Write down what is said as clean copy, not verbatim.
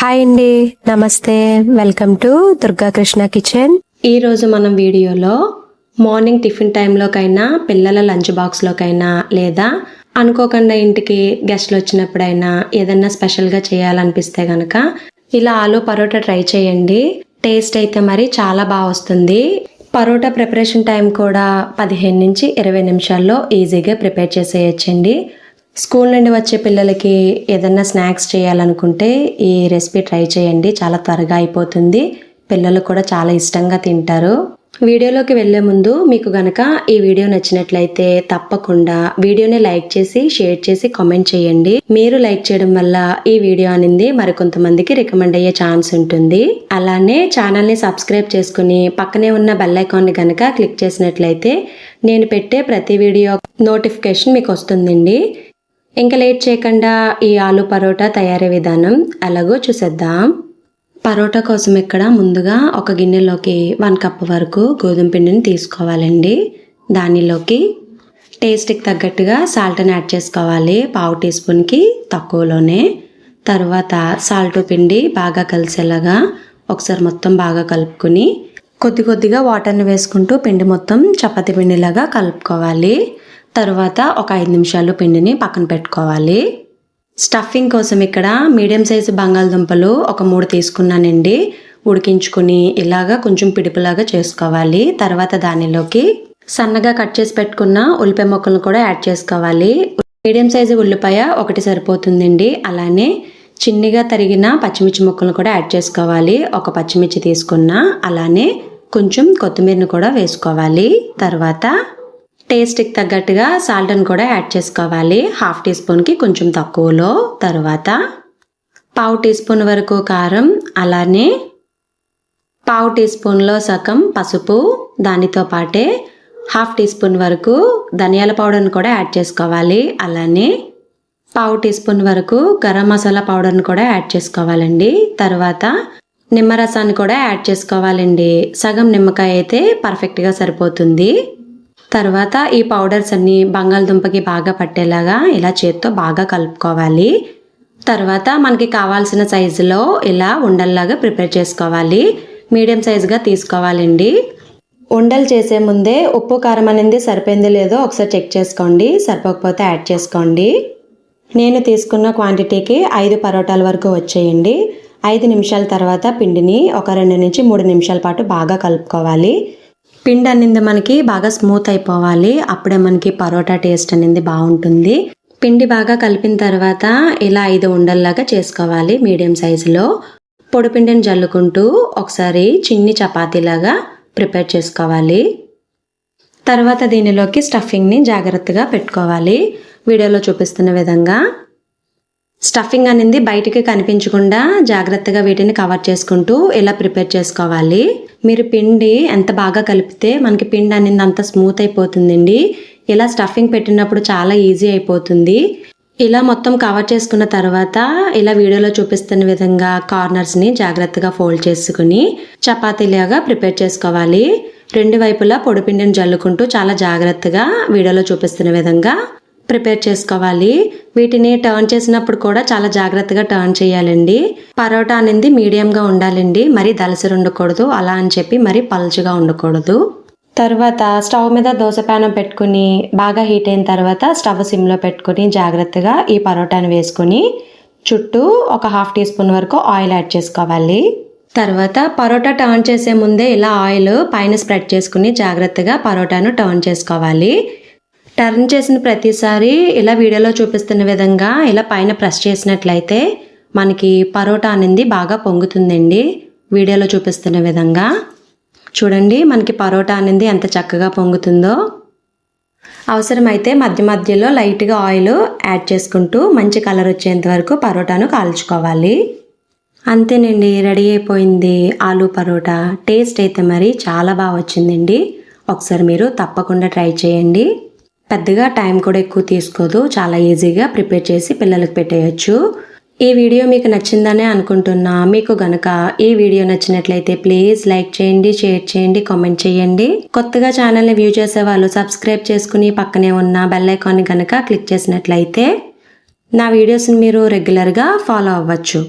Hi అండి, నమస్తే. Welcome to Durga Krishna kitchen. ఈరోజు మనం వీడియోలో మార్నింగ్ టిఫిన్ టైంలోకైనా పిల్లల లంచ్ బాక్స్లోకైనా లేదా అనుకోకుండా ఇంటికి గెస్ట్లు వచ్చినప్పుడైనా ఏదన్నా స్పెషల్గా చేయాలనిపిస్తే కనుక ఇలా ఆలు పరోటా ట్రై చేయండి. టేస్ట్ అయితే మరి చాలా బాగా వస్తుంది. పరోటా ప్రిపరేషన్ టైం కూడా 15 నుంచి 20 నిమిషాల్లో ఈజీగా ప్రిపేర్ చేసేయచ్చండి. స్కూల్ నుండి వచ్చే పిల్లలకి ఏదన్నా స్నాక్స్ చేయాలనుకుంటే ఈ రెసిపీ ట్రై చేయండి. చాలా త్వరగా అయిపోతుంది. పిల్లలు కూడా చాలా ఇష్టంగా తింటారు. వీడియోలోకి వెళ్లే ముందు మీకు గనక ఈ వీడియో నచ్చినట్లయితే తప్పకుండా వీడియోని లైక్ చేసి షేర్ చేసి కామెంట్ చేయండి. మీరు లైక్ చేయడం వల్ల ఈ వీడియో అనేది మరికొంతమందికి రికమెండ్ అయ్యే ఛాన్స్ ఉంటుంది. అలానే ఛానల్ని సబ్స్క్రైబ్ చేసుకుని పక్కనే ఉన్న బెల్ ఐకాన్ని గనక క్లిక్ చేసినట్లయితే నేను పెట్టే ప్రతి వీడియో నోటిఫికేషన్ మీకు వస్తుందండి. ఇంకా లేట్ చేయకుండా ఈ ఆలు పరోటా తయారీ విధానం ఎలాగో చూసేద్దాం. పరోటా కోసం ఇక్కడ ముందుగా ఒక గిన్నెలోకి 1 కప్ వరకు గోధుమ పిండిని తీసుకోవాలండి. దానిలోకి టేస్ట్కి తగ్గట్టుగా సాల్ట్ని యాడ్ చేసుకోవాలి. 1/2 టీ స్పూన్కి తక్కువలోనే. తర్వాత సాల్ట్ పిండి బాగా కలిసేలాగా ఒకసారి మొత్తం బాగా కలుపుకుని కొద్ది కొద్దిగా వాటర్ని వేసుకుంటూ పిండి మొత్తం చపాతీ పిండిలాగా కలుపుకోవాలి. తర్వాత ఒక 5 నిమిషాలు పిండిని పక్కన పెట్టుకోవాలి. స్టఫింగ్ కోసం ఇక్కడ మీడియం సైజు బంగాళదుంపలు ఒక 3 తీసుకున్నానండి. ఉడికించుకుని ఇలాగా కొంచెం పిడుపులాగా చేసుకోవాలి. తర్వాత దానిలోకి సన్నగా కట్ చేసి పెట్టుకున్న ఉల్లిపాయ ముక్కలను కూడా యాడ్ చేసుకోవాలి. మీడియం సైజు ఉల్లిపాయ ఒకటి సరిపోతుందండి. అలానే చిన్నగా తరిగిన పచ్చిమిర్చి ముక్కలను కూడా యాడ్ చేసుకోవాలి. ఒక పచ్చిమిర్చి తీసుకున్న, అలానే కొంచెం కొత్తిమీరని కూడా వేసుకోవాలి. తర్వాత టేస్ట్కి తగ్గట్టుగా సాల్ట్ని కూడా యాడ్ చేసుకోవాలి. 1/2 టీ స్పూన్కి కొంచెం తక్కువలో. తర్వాత 1/2 టీ స్పూన్ వరకు కారం, అలానే 1/2 టీ స్పూన్లో సగం పసుపు, దానితో పాటే 1/2 టీ స్పూన్ వరకు ధనియాల పౌడర్ని కూడా యాడ్ చేసుకోవాలి. అలానే 1/2 టీ స్పూన్ వరకు గరం మసాలా పౌడర్ని కూడా యాడ్ చేసుకోవాలండి. తర్వాత నిమ్మరసాన్ని కూడా యాడ్ చేసుకోవాలండి. సగం నిమ్మకాయ అయితే పర్ఫెక్ట్గా సరిపోతుంది. తర్వాత ఈ పౌడర్స్ అన్ని బంగాళదుంపకి బాగా పట్టేలాగా ఇలా చేత్తో బాగా కలుపుకోవాలి. తర్వాత మనకి కావాల్సిన సైజులో ఇలా ఉండల్లాగా ప్రిపేర్ చేసుకోవాలి. మీడియం సైజుగా తీసుకోవాలండి. ఉండలు చేసే ముందే ఉప్పు కారం అనేది సరిపోయిందో లేదో ఒకసారి చెక్ చేసుకోండి. సరిపోకపోతే యాడ్ చేసుకోండి. నేను తీసుకున్న క్వాంటిటీకి 5 పరోటాల వరకు వచ్చేయండి. 5 నిమిషాల తర్వాత పిండిని ఒక 2 నుంచి 3 నిమిషాల పాటు బాగా కలుపుకోవాలి. పిండి అనేది మనకి బాగా స్మూత్ అయిపోవాలి. అప్పుడే మనకి పరోటా టేస్ట్ అనేది బాగుంటుంది. పిండి బాగా కలిపిన తర్వాత ఇలా 5 ఉండల్లాగా చేసుకోవాలి. మీడియం సైజులో పొడి పిండిని జల్లుకుంటూ ఒకసారి చిన్ని చపాతీలాగా ప్రిపేర్ చేసుకోవాలి. తర్వాత దీనిలోకి స్టఫింగ్ని జాగ్రత్తగా పెట్టుకోవాలి. వీడియోలో చూపిస్తున్న విధంగా స్టఫింగ్ అనేది బయటికి కనిపించకుండా జాగ్రత్తగా వీటిని కవర్ చేసుకుంటూ ఇలా ప్రిపేర్ చేసుకోవాలి. మీరు పిండి ఎంత బాగా కలిపితే మనకి పిండి అనేది అంత స్మూత్ అయిపోతుందండి. ఇలా స్టఫింగ్ పెట్టినప్పుడు చాలా ఈజీ అయిపోతుంది. ఇలా మొత్తం కవర్ చేసుకున్న తర్వాత ఇలా వీడియోలో చూపిస్తున్న విధంగా కార్నర్స్ని జాగ్రత్తగా ఫోల్డ్ చేసుకుని చపాతీలాగా ప్రిపేర్ చేసుకోవాలి. 2 వైపులా పొడి పిండిని జల్లుకుంటూ చాలా జాగ్రత్తగా వీడియోలో చూపిస్తున్న విధంగా ప్రిపేర్ చేసుకోవాలి. వీటిని టర్న్ చేసినప్పుడు కూడా చాలా జాగ్రత్తగా టర్న్ చేయాలండి. పరోటా అనేది మీడియంగా ఉండాలండి. మరి దలసరి ఉండకూడదు, అలా అని చెప్పి మరి పలుచగా ఉండకూడదు. తర్వాత స్టవ్ మీద దోశ ప్యాన్ పెట్టుకుని బాగా హీట్ అయిన తర్వాత స్టవ్ సిమ్లో పెట్టుకుని జాగ్రత్తగా ఈ పరోటాను వేసుకుని చుట్టూ ఒక 1/2 టీ స్పూన్ వరకు ఆయిల్ యాడ్ చేసుకోవాలి. తర్వాత పరోటా టర్న్ చేసే ముందే ఇలా ఆయిల్ పైన స్ప్రెడ్ చేసుకుని జాగ్రత్తగా పరోటాను టర్న్ చేసుకోవాలి. టర్న్ చేసిన ప్రతిసారి ఇలా వీడియోలో చూపిస్తున్న విధంగా ఇలా పైన ప్రెస్ చేసినట్లయితే మనకి పరోటా అనేది బాగా పొంగుతుందండి. వీడియోలో చూపిస్తున్న విధంగా చూడండి, మనకి పరోటా అనేది ఎంత చక్కగా పొంగుతుందో. అవసరమైతే మధ్య మధ్యలో లైట్గా ఆయిల్ యాడ్ చేసుకుంటూ మంచి కలర్ వచ్చేంత వరకు పరోటాను కాల్చుకోవాలి. అంతేనండి, రెడీ అయిపోయింది ఆలు పరోటా. టేస్ట్ అయితే మరి చాలా బాగా వచ్చిందండి. ఒకసారి మీరు తప్పకుండా ట్రై చేయండి. పెద్దగా టైం కూడా ఎక్కువ తీసుకోదు. చాలా ఈజీగా ప్రిపేర్ చేసి పిల్లలకు పెట్టేయచ్చు. ఈ వీడియో మీకు నచ్చిందనే అనుకుంటున్నా. మీకు గనక ఈ వీడియో నచ్చినట్లయితే ప్లీజ్ లైక్ చేయండి, షేర్ చేయండి, కామెంట్ చేయండి. కొత్తగా ఛానల్ని వ్యూ చేసే వాళ్ళు సబ్స్క్రైబ్ చేసుకుని పక్కనే ఉన్న బెల్ ఐకాన్ని గనక క్లిక్ చేసినట్లయితే నా వీడియోస్ని మీరు రెగ్యులర్గా ఫాలో అవ్వచ్చు.